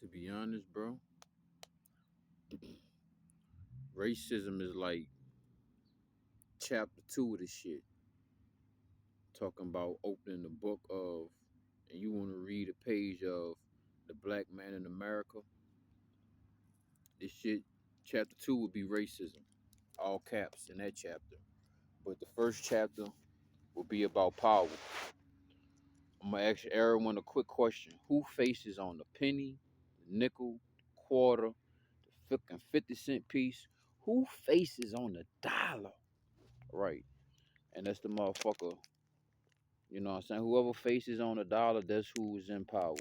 To be honest, bro, racism is like chapter two of this shit. Talking about opening the book of, and you want to read a page of the black man in America. This shit, chapter two would be racism, all caps in that chapter. But the first chapter will be about power. I'm gonna ask everyone a quick question: who faces on the penny, the nickel, quarter, the fucking 50 cent piece? Who faces on the dollar? Right. And that's the motherfucker. You know what I'm saying? Whoever faces on the dollar, that's who's in power.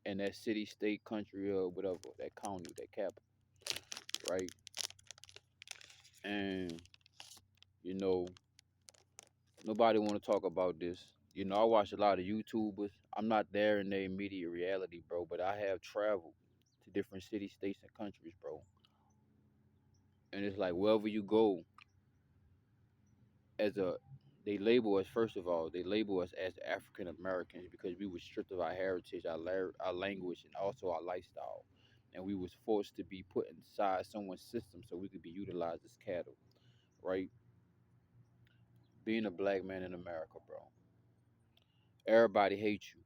In that city, state, country, or whatever, that county, that capital, right? And you know, nobody want to talk about this. I watch a lot of YouTubers. I'm not there in their immediate reality, bro, but I have traveled to different cities, states, and countries, bro. And it's like wherever you go, as a they label us, first of all, they label us as African Americans because we were stripped of our heritage, our language, and also our lifestyle, and we was forced to be put inside someone's system so we could be utilized as cattle, right? Being a black man in America, bro, everybody hates you.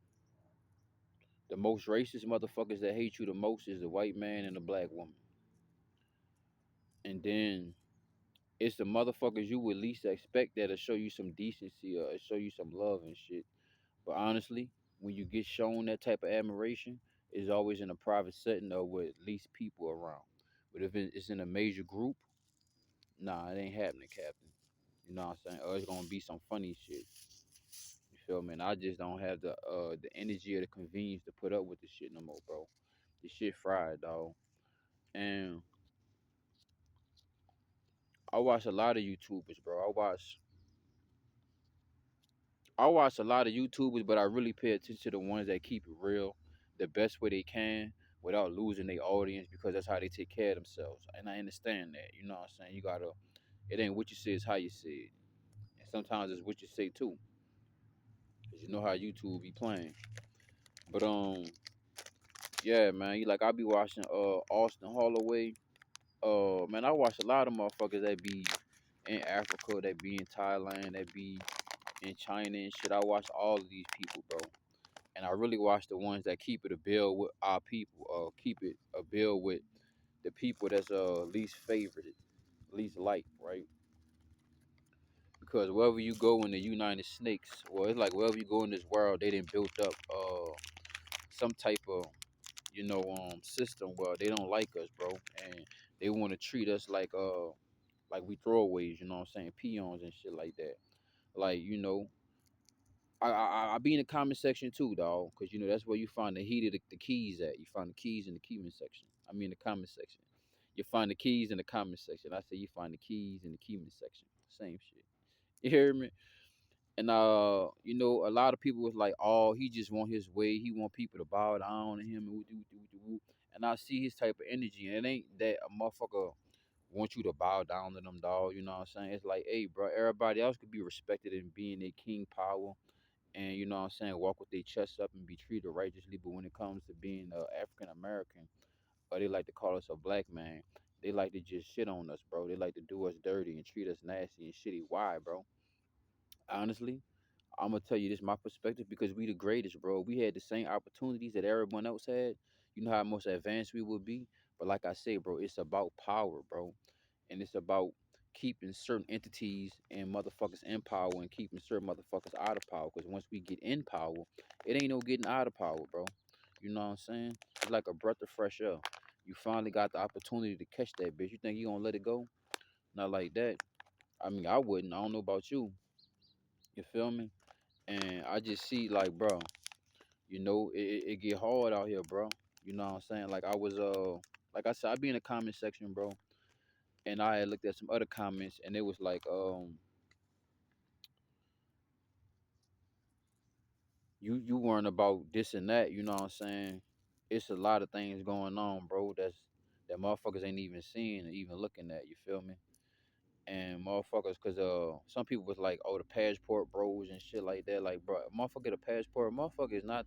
The most racist motherfuckers that hate you the most is the white man and the black woman, and then it's the motherfuckers you would least expect that'll show you some decency or show you some love and shit. But honestly, when you get shown that type of admiration, it's always in a private setting or with at least people around. But if it's in a major group, nah, it ain't happening, Captain. You know what I'm saying? Or it's gonna be some funny shit. You feel me? And I just don't have the energy or the convenience to put up with this shit no more, bro. This shit fried, dog. And I watch a lot of YouTubers, bro. I watch a lot of YouTubers, but I really pay attention to the ones that keep it real, the best way they can, without losing their audience, because that's how they take care of themselves. And I understand that. You know what I'm saying? You gotta. It ain't what you say, it's how you say it, and sometimes it's what you say too, cause you know how YouTube be playing. But yeah, man. You like I be watching Austin Holloway. Man, I watch a lot of motherfuckers that be in Africa, that be in Thailand, that be in China and shit. I watch all of these people, bro. And I really watch the ones that keep it a bill with our people, keep it a bill with the people that's least favored, least liked, right? Because wherever you go in the United Snakes, well, it's like wherever you go in this world, they didn't built up some type of system where they don't like us, bro, and they want to treat us like we throwaways, you know what I'm saying, peons and shit like that. Like I be in the comment section too, dog, because that's where you find the heat of the keys at. You find the keys in the comment section. I mean the comment section. You find the keys in the comment section. I say you find the keys in the comment section. Same shit. You hear me? And a lot of people was like, "Oh, he just want his way. He want people to bow down to him." And I see his type of energy, and it ain't that a motherfucker want you to bow down to them, dog. You know what I'm saying? It's like, hey, bro, everybody else could be respected in being a king power, and you know what I'm saying, walk with their chest up and be treated righteously. But when it comes to being African American, or they like to call us a black man, they like to just shit on us, bro. They like to do us dirty and treat us nasty and shitty. Why, bro? Honestly, I'm gonna tell you this my perspective, because we the greatest, bro. We had the same opportunities that everyone else had. You know how most advanced we would be. But like I say, bro, it's about power, bro, and it's about keeping certain entities and motherfuckers in power and keeping certain motherfuckers out of power. Because once we get in power, it ain't no getting out of power, bro. You know what I'm saying? It's like a breath of fresh air. You finally got the opportunity to catch that bitch. You think you gonna let it go? Not like that. I mean, I wouldn't. I don't know about you. You feel me? And I just see like, bro, it get hard out here, bro. You know what I'm saying? Like like I said, I be in the comment section, bro, and I had looked at some other comments, and it was like, you weren't about this and that. You know what I'm saying? It's a lot of things going on, bro. That motherfuckers ain't even seeing or even looking at. You feel me? And motherfuckers, cause some people was like, oh, the passport bros and shit like that. Like, bro, a motherfucker get a passport. A motherfucker is not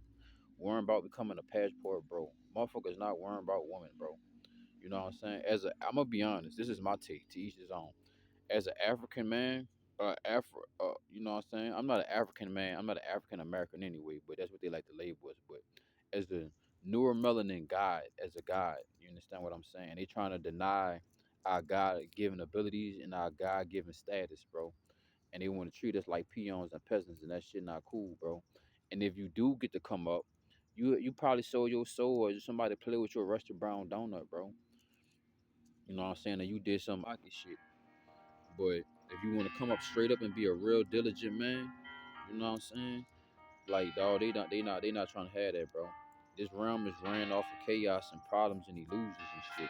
worrying about becoming a passport, bro. Motherfuckers not worrying about women, bro. You know what I'm saying? I'm gonna be honest. This is my take. To each his own. As an African man, you know what I'm saying? I'm not an African man. I'm not an African American anyway, but that's what they like to label us. But as the newer melanin God, as a God, you understand what I'm saying? They trying to deny our God given abilities and our God given status, bro. And they want to treat us like peons and peasants, and that shit not cool, bro. And if you do get to come up, you probably sold your soul or somebody play with your rusted brown donut, bro. You know what I'm saying? And you did some pocket shit. But if you want to come up straight up and be a real diligent man, you know what I'm saying? Like, dog, they not trying to have that, bro. This realm is ran off of chaos and problems and illusions and shit.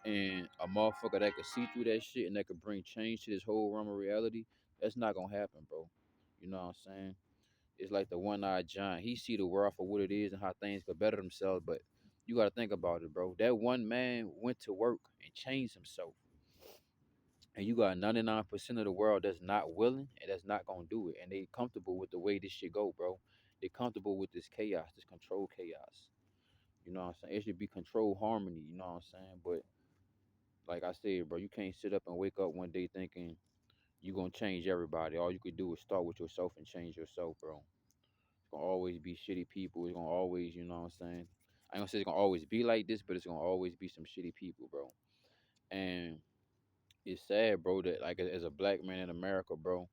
And a motherfucker that could see through that shit and that could bring change to this whole realm of reality, that's not gonna happen, bro. You know what I'm saying? It's like the one-eyed giant. He see the world for what it is and how things could better themselves, but you gotta think about it, bro. That one man went to work and changed himself. And you got 99% of the world that's not willing and that's not gonna do it. And they comfortable with the way this shit go, bro. They comfortable with this chaos, this control chaos. You know what I'm saying? It should be control harmony, you know what I'm saying? But like I said, bro, you can't sit up and wake up one day thinking you gonna change everybody. All you could do is start with yourself and change yourself, bro. It's gonna always be shitty people. It's gonna always, you know what I'm saying? I ain't gonna say it's gonna always be like this, but it's gonna always be some shitty people, bro. And it's sad, bro, that like as a black man in America, bro,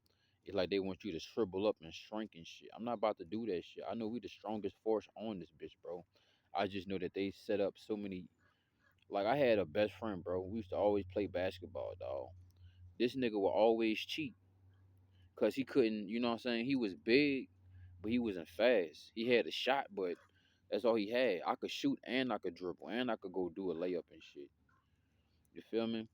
it's like they want you to shrivel up and shrink and shit. I'm not about to do that shit. I know we the strongest force on this bitch, bro. I just know that they set up so many. Like I had a best friend, bro. We used to always play basketball, dog. This nigga would always cheat because he couldn't. You know what I'm saying? He was big, but he wasn't fast. He had a shot, but that's all he had. I could shoot and I could dribble and I could go do a layup and shit. You feel me?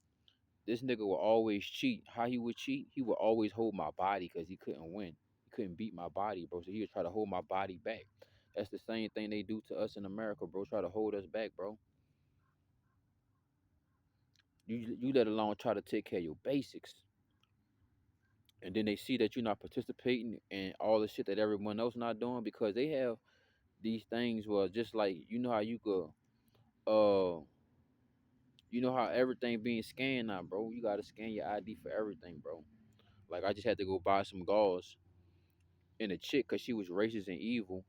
This nigga will always cheat. How he would cheat? He would always hold my body because he couldn't win. He couldn't beat my body, bro. So he would try to hold my body back. That's the same thing they do to us in America, bro. Try to hold us back, bro. You let alone try to take care of your basics. And then they see that you're not participating in all the shit that everyone else not doing because they have these things where just like you know how you could you know how everything being scanned now, bro. You gotta scan your ID for everything, bro. Like I just had to go buy some gauze and a chick because she was racist and evil.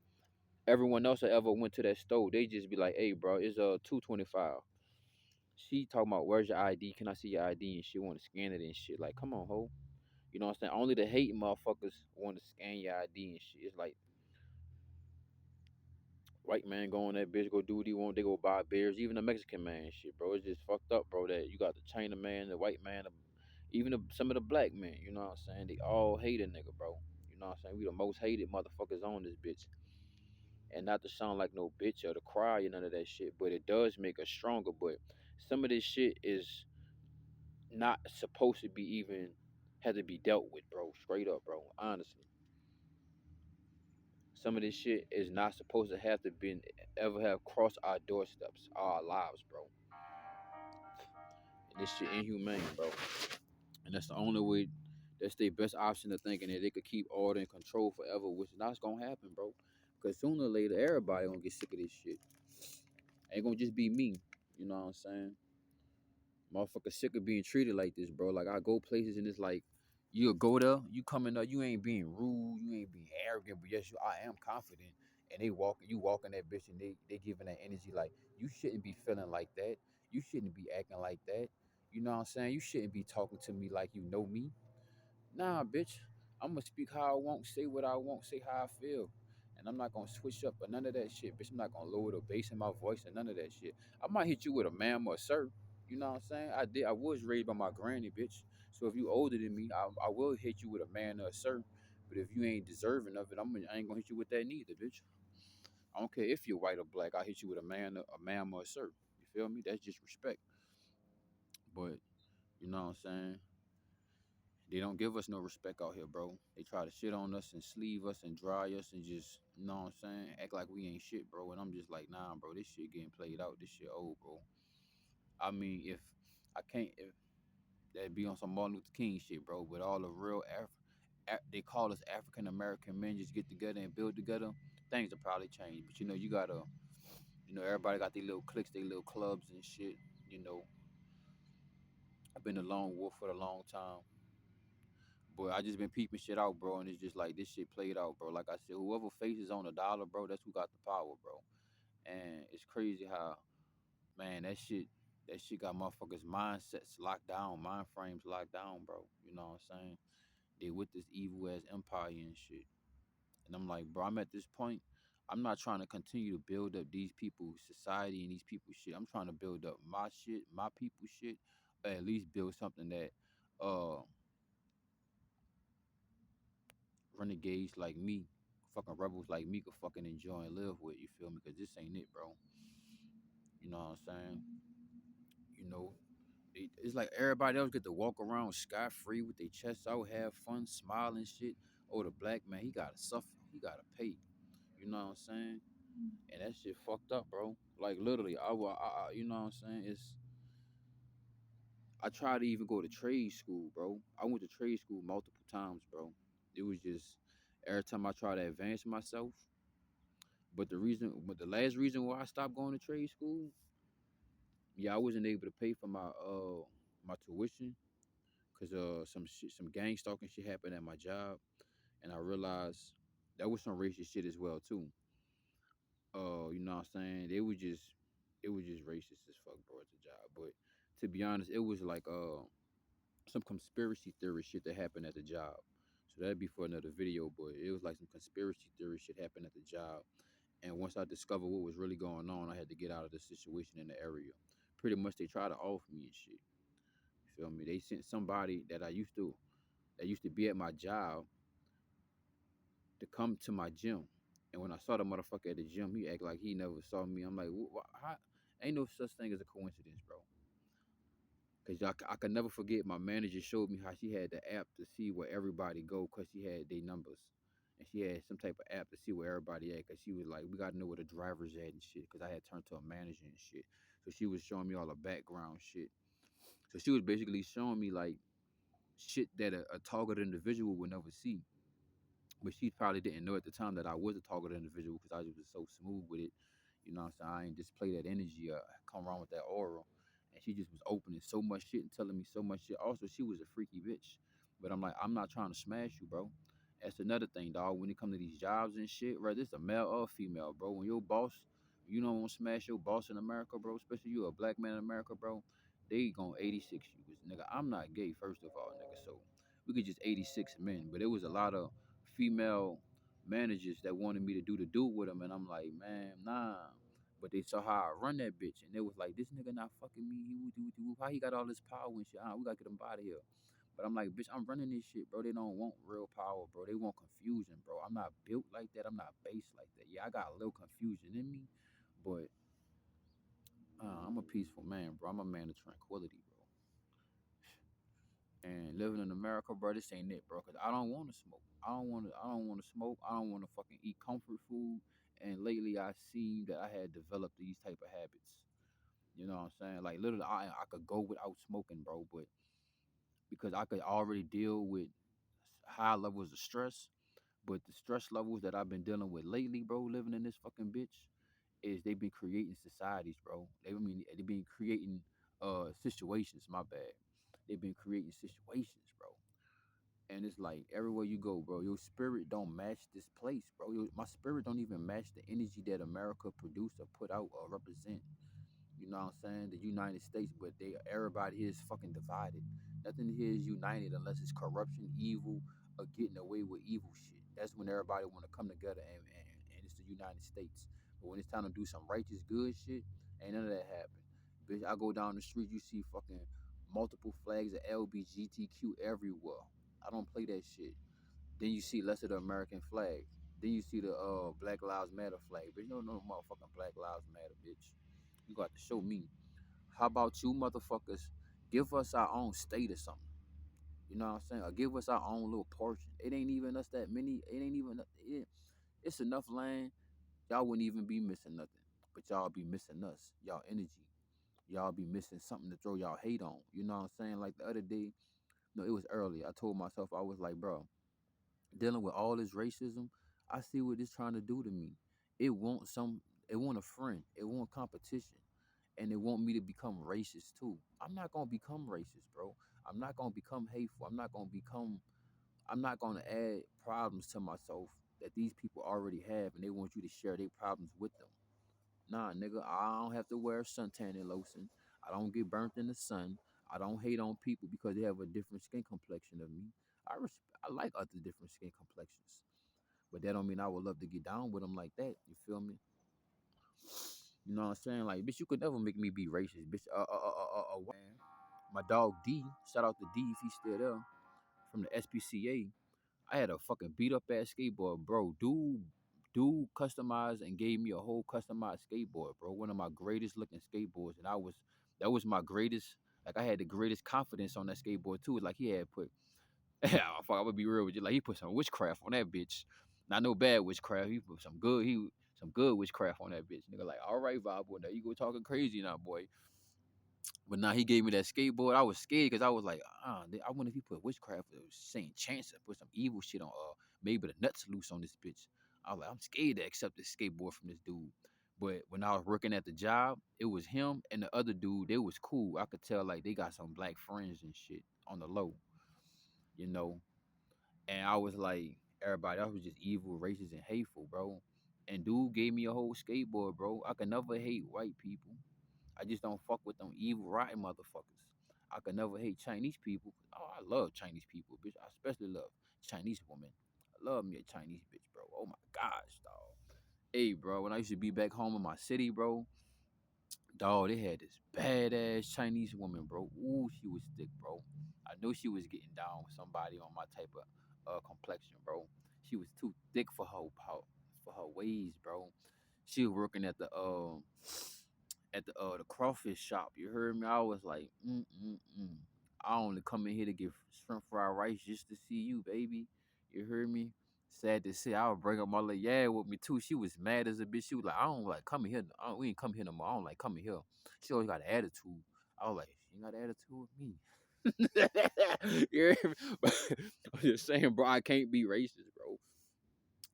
Everyone else that ever went to that store, they just be like, "Hey, bro, it's 225." She talking about where's your ID? Can I see your ID? And she want to scan it and shit. Like, come on, ho. You know what I'm saying? Only the hating motherfuckers want to scan your ID and shit. It's like white man go on that bitch, go do what he want. They go buy beers. Even the Mexican man and shit, bro. It's just fucked up, bro. That you got the China man, the white man, even some of the black men. You know what I'm saying? They all hate a nigga, bro. You know what I'm saying? We the most hated motherfuckers on this bitch. And not to sound like no bitch or to cry or none of that shit, but it does make us stronger. But some of this shit is not supposed to be even had to be dealt with, bro. Straight up, bro. Honestly, some of this shit is not supposed to have to been ever have crossed our doorsteps, our lives, bro. And this shit inhumane, bro. And that's the only way. That's their best option of thinking that they could keep order and control forever, which is not gonna happen, bro. Because sooner or later, everybody gonna get sick of this shit. Ain't gonna just be me. You know what I'm saying? Motherfucker sick of being treated like this, bro. Like I go places and it's like you'll go there, you coming up, you ain't being rude, you ain't being arrogant, but yes, I am confident. And you walking that bitch and they giving that energy like you shouldn't be feeling like that. You shouldn't be acting like that. You know what I'm saying? You shouldn't be talking to me like you know me. Nah, bitch. I'm gonna speak how I want, say what I want, say how I feel. And I'm not gonna switch up or none of that shit, bitch. I'm not gonna lower the bass in my voice or none of that shit. I might hit you with a ma'am or a sir. You know what I'm saying? I was raised by my granny, bitch. So if you older than me, I will hit you with a man or a sir. But if you ain't deserving of it, I ain't gonna hit you with that neither, bitch. I don't care if you're white or black. I hit you with a man, a ma'am or a sir. You feel me? That's just respect. But you know what I'm saying? They don't give us no respect out here, bro. They try to shit on us and sleeve us and dry us and just, you know what I'm saying, act like we ain't shit, bro. And I'm just like, nah, bro, this shit getting played out. This shit old, bro. I mean, if I can't, if that be on some Martin Luther King shit, bro. But all the real they call us African American men just get together and build together. things will probably change. But you gotta, everybody got their little cliques, their little clubs and shit. You know, I've been a lone wolf for a long time, but I just been peeping shit out, bro. And it's just like this shit played out, bro. Like I said, whoever faces on a dollar, bro, that's who got the power, bro. And it's crazy how, man, that shit got motherfuckers' mindsets locked down, mind frames locked down, bro. You know what I'm saying? They with this evil ass empire and shit. And I'm like, bro, I'm at this point. I'm not trying to continue to build up these people's society and these people's shit. I'm trying to build up my shit, my people's shit, or at least build something that uh renegades like me, fucking rebels like me could fucking enjoy and live with. You feel me? Because this ain't it, bro. You know what I'm saying? You know, it's like everybody else get to walk around scot free with their chests out, have fun, smile and shit. Oh, the black man, he gotta suffer, he gotta pay. You know what I'm saying? And that shit fucked up, bro. Like literally, you know what I'm saying? I tried to even go to trade school, bro. I went to trade school multiple times, bro. It was just every time I try to advance myself. But the last reason why I stopped going to trade school, yeah, I wasn't able to pay for my tuition because some gang stalking shit happened at my job, and I realized that was some racist shit as well too. You know what I'm saying? It was just racist as fuck, bro, at the job. But to be honest, it was like some conspiracy theory shit that happened at the job. So that'd be for another video, but it was like some conspiracy theory shit happened at the job. And once I discovered what was really going on, I had to get out of the situation in the area. Pretty much they tried to off me and shit. You feel me? They sent somebody that used to be at my job to come to my gym. And when I saw the motherfucker at the gym, he act like he never saw me. I'm like, how? Ain't no such thing as a coincidence, bro. Cause I could never forget my manager showed me how she had the app to see where everybody go, cause she had their numbers, and she had some type of app to see where everybody at. Cause she was like, we gotta know where the drivers at and shit. Cause I had turned to a manager and shit, so she was showing me all the background shit. So she was basically showing me like shit that a targeted individual would never see. But she probably didn't know at the time that I was a targeted individual because I just was so smooth with it. You know what I'm saying? I ain't display that energy come around with that aura. And she just was opening so much shit and telling me so much shit. Also, she was a freaky bitch. But I'm like, I'm not trying to smash you, bro. That's another thing, dog. When it comes to these jobs and shit, right? This a male or female, bro. When your boss, you don't want to smash your boss in America, bro, especially you a black man in America, bro, they gonna 86 you. 'Cause, nigga, I'm not gay, first of all, nigga. So we could just 86 men. But it was a lot of female managers that wanted me to do with them, and I'm like, man, nah. But they saw how I run that bitch, and they was like, this nigga not fucking me. How he got all this power and shit? We gotta get him out of here. But I'm like, bitch, I'm running this shit, bro. They don't want real power, bro. They want confusion, bro. I'm not built like that. I'm not based like that. Yeah, I got a little confusion in me, but I'm a peaceful man, bro. I'm a man of tranquility, bro. And living in America, bro, this ain't it, bro. Cause I don't want to smoke. I don't want to smoke. I don't want to fucking eat comfort food. And lately, I seen that I had developed these type of habits. You know what I'm saying? Like literally, I could go without smoking, bro. But because I could already deal with high levels of stress, but the stress levels that I've been dealing with lately, bro, living in this fucking bitch, is they been creating societies, bro. They been creating situations. My bad. They've been creating situations, bro. And it's like everywhere you go, bro, your spirit don't match this place, bro. My spirit don't even match the energy that America produce or put out or represent. You know what I'm saying? The United States, but everybody here is fucking divided. Nothing here is united unless it's corruption, evil, or getting away with evil shit. That's when everybody want to come together and it's the United States. But when it's time to do some righteous good shit, ain't none of that happen. Bitch, I go down the street, you see fucking multiple flags of LBGTQ everywhere. I don't play that shit. Then you see less of the American flag. Then you see the Black Lives Matter flag. Bitch, no motherfucking Black Lives Matter, bitch. You got to show me. How about you motherfuckers give us our own state or something? You know what I'm saying? Or give us our own little portion. It ain't even us that many. It ain't even. It's enough land. Y'all wouldn't even be missing nothing. But y'all be missing us. Y'all energy. Y'all be missing something to throw y'all hate on. You know what I'm saying? Like the other day, no, it was early. I told myself, I was like, bro, dealing with all this racism, I see what it's trying to do to me. It wants some. It want a friend. It want competition, and it want me to become racist too. I'm not gonna become racist, bro. I'm not gonna become hateful. I'm not gonna become. I'm not gonna add problems to myself that these people already have, and they want you to share their problems with them. Nah, nigga, I don't have to wear suntan and lotion. I don't get burnt in the sun. I don't hate on people because they have a different skin complexion of me. I like other different skin complexions, but that don't mean I would love to get down with them like that. You feel me? You know what I'm saying? Like, bitch, you could never make me be racist, bitch. Man. My dog D, shout out to D if he's still there from the SPCA. I had a fucking beat up ass skateboard, bro. Dude customized and gave me a whole customized skateboard, bro. One of my greatest looking skateboards, and that was my greatest. Like I had the greatest confidence on that skateboard too. Like he had put, fuck, I would be real with you. Like he put some witchcraft on that bitch. Not no bad witchcraft. He put some good witchcraft on that bitch. Nigga, like, all right, Vibe, boy, now you go talking crazy now, boy. But now he gave me that skateboard. I was scared because I was like, I wonder if he put witchcraft or saying chance to put some evil shit on, maybe the nuts loose on this bitch. I was like, I'm scared to accept this skateboard from this dude. But when I was working at the job, it was him and the other dude. They was cool. I could tell like they got some black friends and shit on the low, you know. And I was like, everybody else was just evil, racist, and hateful, bro. And dude gave me a whole skateboard, bro. I could never hate white people. I just don't fuck with them evil, rotten motherfuckers. I could never hate Chinese people. Oh, I love Chinese people, bitch. I especially love Chinese women. I love me a Chinese bitch, bro. Oh my gosh, dog. Hey, bro, when I used to be back home in my city, bro, dog, they had this badass Chinese woman, bro. Ooh, she was thick, bro. I knew she was getting down with somebody on my type of complexion, bro. She was too thick for her ways, bro. She was working at the crawfish shop. You heard me? I was like, I only come in here to get shrimp fried rice just to see you, baby. You heard me? Sad to say, I would bring up my little yeah with me too. She was mad as a bitch. She was like, I don't like coming here. We ain't come here no more. I don't like coming here. She always got an attitude. I was like, she ain't got an attitude with me. You hear me? I'm just saying, bro, I can't be racist, bro.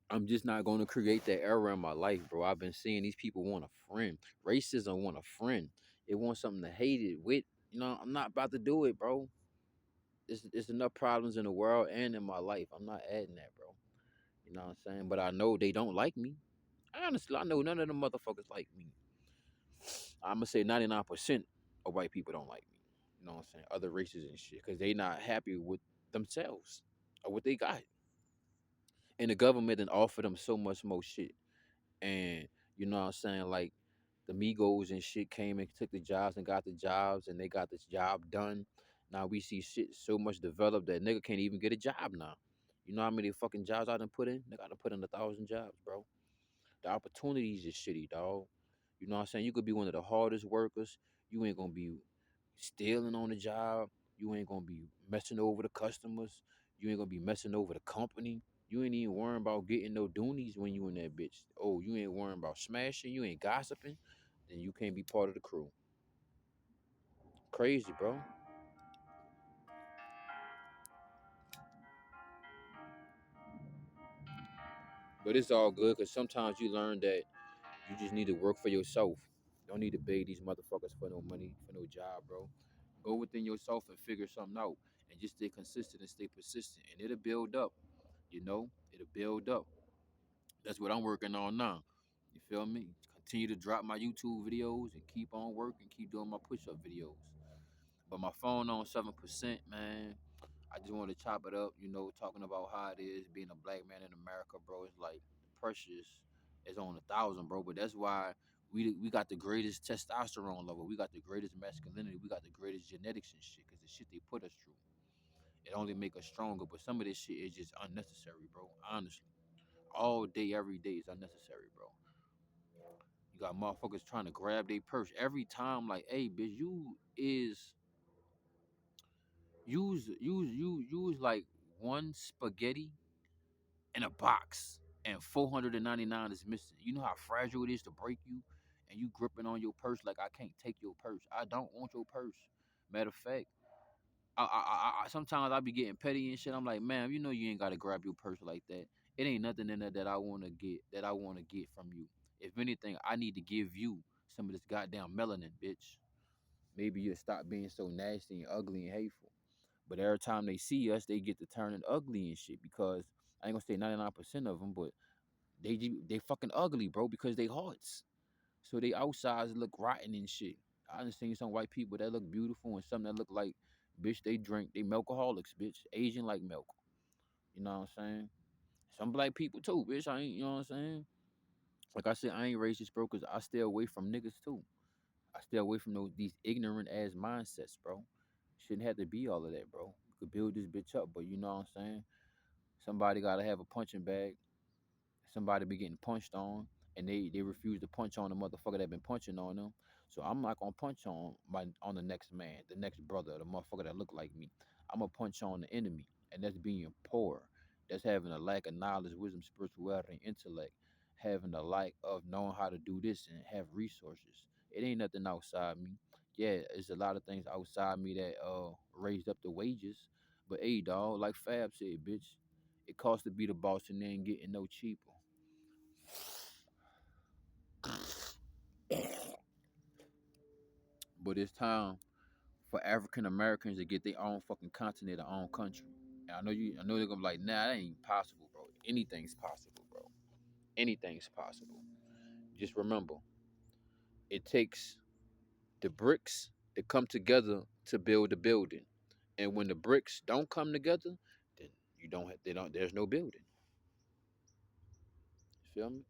I'm just not going to create that era in my life, bro. I've been seeing these people want a friend. Racism want a friend. It wants something to hate it with. You know, I'm not about to do it, bro. There's enough problems in the world and in my life. I'm not adding that, bro. You know what I'm saying? But I know they don't like me. Honestly, I know none of them motherfuckers like me. I'm gonna say 99% of white people don't like me. You know what I'm saying? Other races and shit, because they not happy with themselves or what they got. And the government then offer them so much more shit. And you know what I'm saying? Like the Migos and shit came and took the jobs and got the jobs and they got this job done. Now we see shit so much developed that nigga can't even get a job now. You know how many fucking jobs I done put in? Nigga, I done put in 1,000 jobs, bro. The opportunities is shitty, dog. You know what I'm saying? You could be one of the hardest workers. You ain't gonna be stealing on the job. You ain't gonna be messing over the customers. You ain't gonna be messing over the company. You ain't even worrying about getting no doonies when you in that bitch. Oh, you ain't worrying about smashing. You ain't gossiping. Then you can't be part of the crew. Crazy, bro. But it's all good because sometimes you learn that you just need to work for yourself. Don't need to beg these motherfuckers for no money, for no job, bro. Go within yourself and figure something out and just stay consistent and stay persistent. And it'll build up, you know? It'll build up. That's what I'm working on now. You feel me? Continue to drop my YouTube videos and keep on working, keep doing my push-up videos. But my phone on 7%, man. I just want to chop it up, you know, talking about how it is being a black man in America, bro. It's like the pressure is on 1,000, bro. But that's why we got the greatest testosterone level. We got the greatest masculinity. We got the greatest genetics and shit. Cause the shit they put us through, it only make us stronger. But some of this shit is just unnecessary, bro. Honestly, all day, every day is unnecessary, bro. You got motherfuckers trying to grab their purse every time. Like, hey, bitch, you is use like one spaghetti in a box and 499 is missing. You know how fragile it is to break you, and you gripping on your purse like I can't take your purse. I don't want your purse. Matter of fact, I sometimes I be getting petty and shit. I'm like, man, you know you ain't gotta grab your purse like that. It ain't nothing in there that I wanna get from you. If anything, I need to give you some of this goddamn melanin, bitch. Maybe you'll stop being so nasty and ugly and hateful. But every time they see us, they get to turning ugly and shit because I ain't gonna say 99% of them, but they fucking ugly, bro, because they hearts. So they outsides look rotten and shit. I done seen some white people that look beautiful and some that look like, bitch, they milkaholics, bitch. Asian like milk. You know what I'm saying? Some black people too, bitch. I ain't, you know what I'm saying? Like I said, I ain't racist, bro, because I stay away from niggas too. I stay away from these ignorant ass mindsets, bro. Shouldn't have to be all of that, bro. You could build this bitch up, but you know what I'm saying? Somebody gotta have a punching bag. Somebody be getting punched on, and they refuse to punch on the motherfucker that been punching on them. So I'm not gonna punch on the next man, the next brother, the motherfucker that look like me. I'm gonna punch on the enemy, and that's being poor. That's having a lack of knowledge, wisdom, spirituality, and intellect. Having a lack of knowing how to do this and have resources. It ain't nothing outside me. Yeah, it's a lot of things outside me that raised up the wages. But hey, dog, like Fab said, bitch, it costs to be the boss and they ain't getting no cheaper. But it's time for African Americans to get their own fucking continent, their own country. And I know they're gonna be like, nah, that ain't possible, bro. Anything's possible, bro. Anything's possible. Just remember, it takes the bricks to come together to build a building. And when the bricks don't come together, then you don't have, they don't there's no building. You feel me?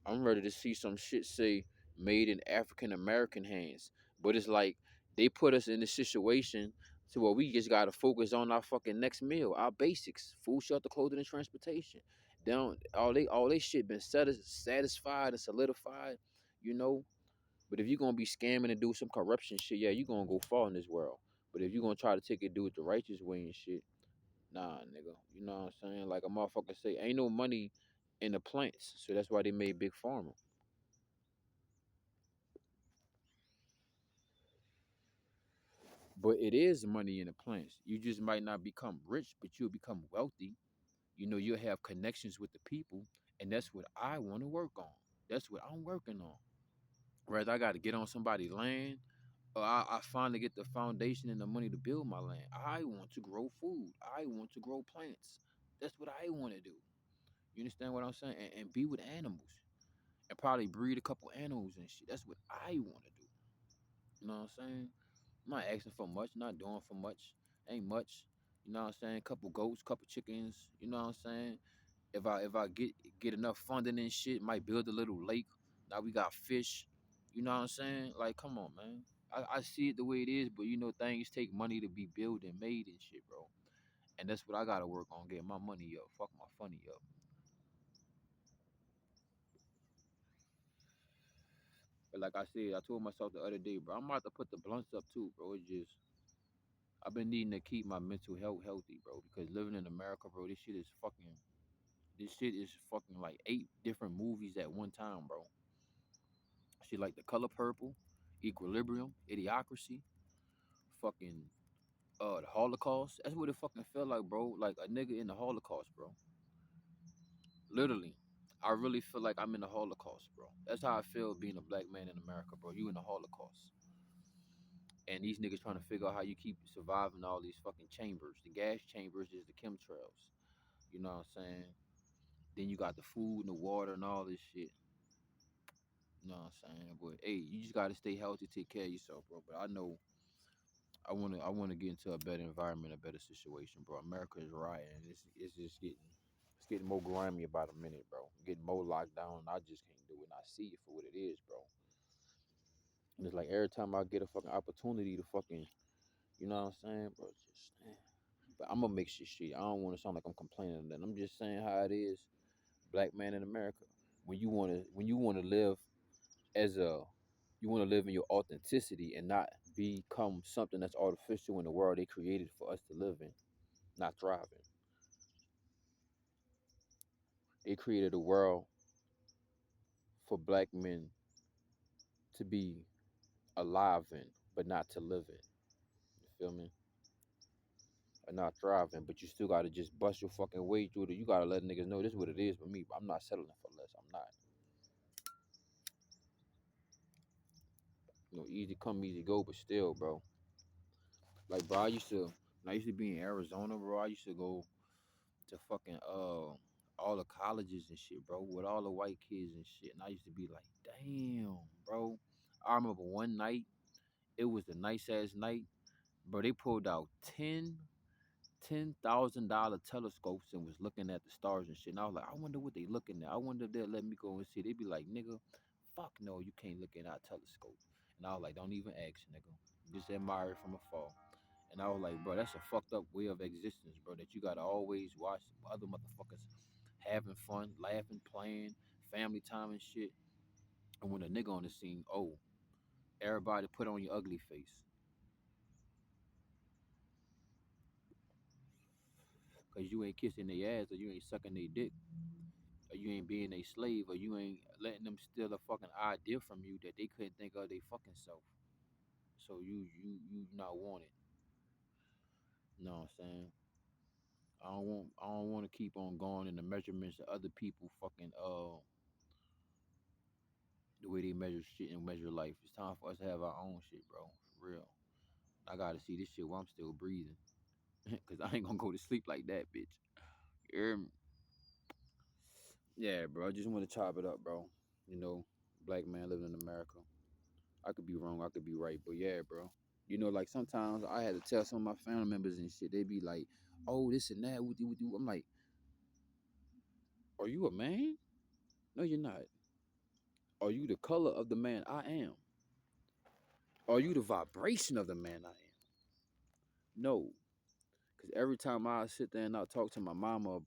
I'm ready to see some shit say made in African American hands. But it's like they put us in this situation to where we just gotta focus on our fucking next meal, our basics, food, shelter, clothing, and transportation. Down all they shit been satisfied and solidified, you know. But if you're gonna be scamming and do some corruption shit, yeah, you're gonna go far in this world. But if you're gonna try to take it do it the righteous way and shit, nah, nigga. You know what I'm saying? Like a motherfucker say, ain't no money in the plants. So that's why they made Big Pharma. But it is money in the plants. You just might not become rich, but you'll become wealthy. You know, you'll have connections with the people, and that's what I want to work on. That's what I'm working on. Whether I got to get on somebody's land, or I finally get the foundation and the money to build my land. I want to grow food. I want to grow plants. That's what I want to do. You understand what I'm saying? And be with animals, and probably breed a couple animals and shit. That's what I want to do. You know what I'm saying? I'm not asking for much, not doing for much. Ain't much. You know what I'm saying? Couple goats, couple chickens, you know what I'm saying? If I get enough funding and shit, might build a little lake. Now we got fish. You know what I'm saying? Like, come on, man. I see it the way it is, but you know things take money to be built and made and shit, bro. And that's what I gotta work on, getting my money up. Fuck my funny up. But like I said, I told myself the other day, bro, I'm about to put the blunts up too, bro. It's just I've been needing to keep my mental health healthy, bro, because living in America, bro, this shit is fucking like 8 different movies at one time, bro. Shit like The Color Purple, Equilibrium, Idiocracy, fucking the Holocaust. That's what it fucking felt like, bro. Like a nigga in the Holocaust, bro. Literally. I really feel like I'm in the Holocaust, bro. That's how I feel being a black man in America, bro. You in the Holocaust. And these niggas trying to figure out how you keep surviving all these fucking chambers. The gas chambers is the chemtrails. You know what I'm saying? Then you got the food and the water and all this shit. You know what I'm saying? But hey, you just gotta stay healthy, take care of yourself, bro. But I know I wanna get into a better environment, a better situation, bro. America is rioting. It's just getting more grimy about a minute, bro. Getting more locked down. I just can't do it. And I see it for what it is, bro. And it's like every time I get a fucking opportunity to fucking, you know what I'm saying, bro. Just but I'm gonna make shit shit. I don't want to sound like I'm complaining. That I'm just saying how it is. Black man in America. When you wanna live as a you want to live in your authenticity and not become something that's artificial in the world they created for us to live in, not thrive in. They created a world for black men to be alive in, but not to live in. You feel me? are not thriving, but you still gotta just bust your fucking way through it. You gotta let niggas know this is what it is for me. I'm not settling for less. I'm not. Easy come, easy go, but still, bro. Like, bro, when I used to be in Arizona, bro. I used to go to fucking all the colleges and shit, bro, with all the white kids and shit. And I used to be like, damn, bro. I remember one night, it was a nice ass night, bro. They pulled out $10,000 telescopes and was looking at the stars and shit. And I was like, I wonder what they looking at. I wonder if they'll let me go and see. They'd be like, nigga, fuck no, you can't look at our telescope. And I was like, don't even ask, nigga. Just admire it from afar. And I was like, bro, that's a fucked up way of existence, bro. That you gotta always watch other motherfuckers having fun, laughing, playing, family time and shit. And when a nigga on the scene, oh, everybody put on your ugly face. Cause you ain't kissing their ass or you ain't sucking their dick. Or you ain't being a slave, or you ain't letting them steal a fucking idea from you that they couldn't think of their fucking self. So you not want it. You know what I'm saying? I don't want to keep on going in the measurements of other people fucking the way they measure shit and measure life. It's time for us to have our own shit, bro. For real. I gotta see this shit while I'm still breathing. Cause I ain't gonna go to sleep like that, bitch. You hear me? Yeah, bro. I just want to chop it up, bro. Black man living in America. I could be wrong, I could be right, but yeah, bro. Like sometimes I had to tell some of my family members and shit. They be like, "Oh, this and that." With you. I'm like, "Are you a man? No, you're not. Are you the color of the man I am? Are you the vibration of the man I am? No." Because every time I sit there and I talk to my mama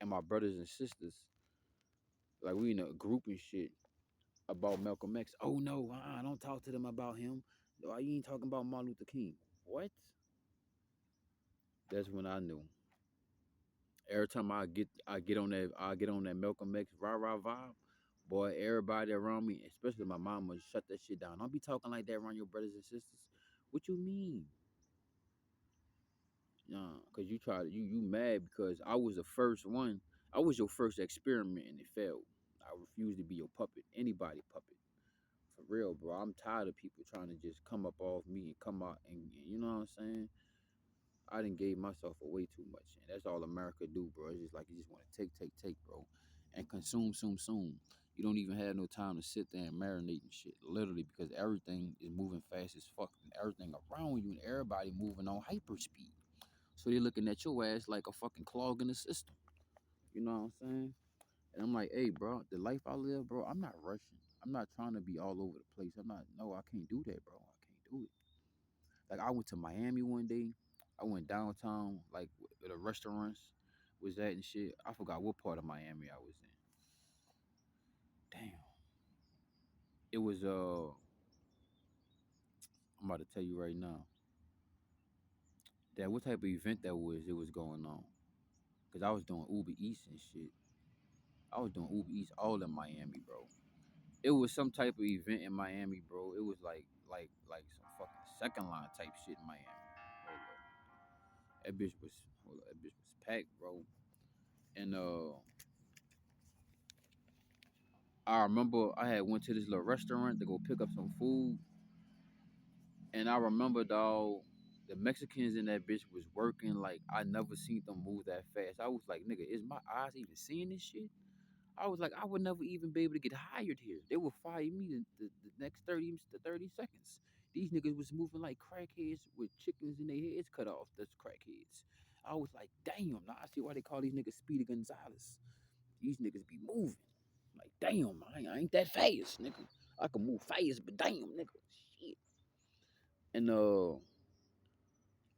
and my brothers and sisters, like we in a group and shit about Malcolm X. Oh no, I don't talk to them about him. Why you ain't talking about Martin Luther King? What? That's when I knew. Every time I get on that Malcolm X rah rah vibe, boy, everybody around me, especially my mama, shut that shit down. Don't be talking like that around your brothers and sisters. What you mean? Nah, cause you tried you mad because I was the first one. I was your first experiment and it failed. I refuse to be your puppet, anybody puppet. For real, bro. I'm tired of people trying to just come up off me and come out and you know what I'm saying? I done gave myself away too much. And that's all America do, bro. It's just like you just want to take, bro. And consume, soon. You don't even have no time to sit there and marinate and shit. Literally, because everything is moving fast as fuck. And everything around you and everybody moving on hyper speed. So they looking at your ass like a fucking clog in the system. You know what I'm saying? And I'm like, hey, bro, the life I live, bro, I'm not rushing. I'm not trying to be all over the place. No, I can't do that, bro. I can't do it. Like I went to Miami one day. I went downtown, like where the restaurants was at and shit. I forgot what part of Miami I was in. Damn. It was I'm about to tell you right now. That what type of event that was it was going on. Cause I was doing Uber Eats and shit. I was doing Uber Eats all in Miami, bro. It was some type of event in Miami, bro. It was like some fucking second line type shit in Miami. Hold up. That bitch was packed, bro. And I remember I had went to this little restaurant to go pick up some food, and I remember dog, the Mexicans in that bitch was working like I never seen them move that fast. I was like, nigga, is my eyes even seeing this shit? I was like, I would never even be able to get hired here. They would fire me the next 30 seconds. These niggas was moving like crackheads with chickens in their heads cut off. That's crackheads. I was like, damn, now I see why they call these niggas Speedy Gonzalez. These niggas be moving. Like, damn, I ain't that fast, nigga. I can move fast, but damn, nigga. Shit. And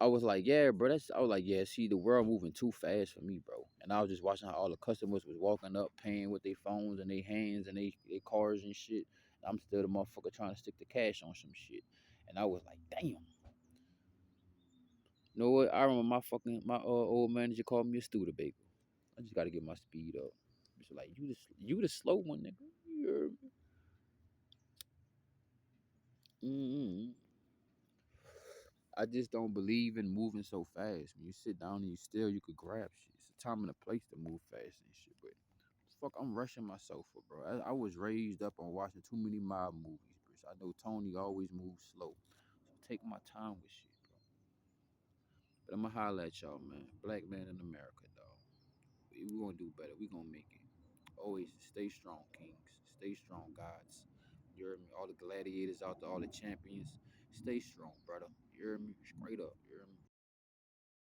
I was like, yeah, bro. I was like, yeah. See, the world moving too fast for me, bro. And I was just watching how all the customers was walking up, paying with their phones and their hands and their cars and shit. I'm still the motherfucker trying to stick the cash on some shit. And I was like, damn. You know what? I remember my old manager called me a Studebaker. I just got to get my speed up. It's like you the slow one, nigga. You heard me? I just don't believe in moving so fast. When you sit down and you still, you could grab shit. It's a time and a place to move fast and shit. But fuck, I'm rushing myself for, bro. I was raised up on watching too many mob movies, bro. So I know Tony always moves slow. So take my time with shit, bro. But I'ma holla at y'all, man. Black man in America, dog. We gonna do better. We gonna make it. Always stay strong, kings. Stay strong, gods. You hear me? All the gladiators out there, all the champions. Stay strong, brother. You hear me? Straight up. You hear me?